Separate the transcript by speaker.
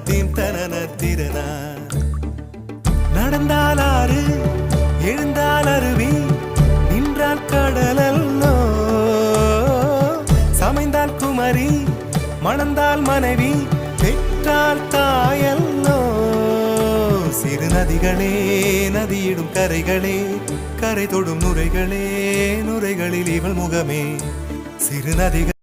Speaker 1: theme தனன திறனா நடந்தால் ஆறு எழுந்தால் அருவி நின்றால் கடலல்லோ சமைந்தால் குமரி மணந்தால் மனைவி பெற்றால் தாயல்லோ சிறு நதிகளே நதியிடும் கரைகளே கரை தொடும் நுரைகளே நுரைகளில் இவள் முகமே சிறு நதிகள்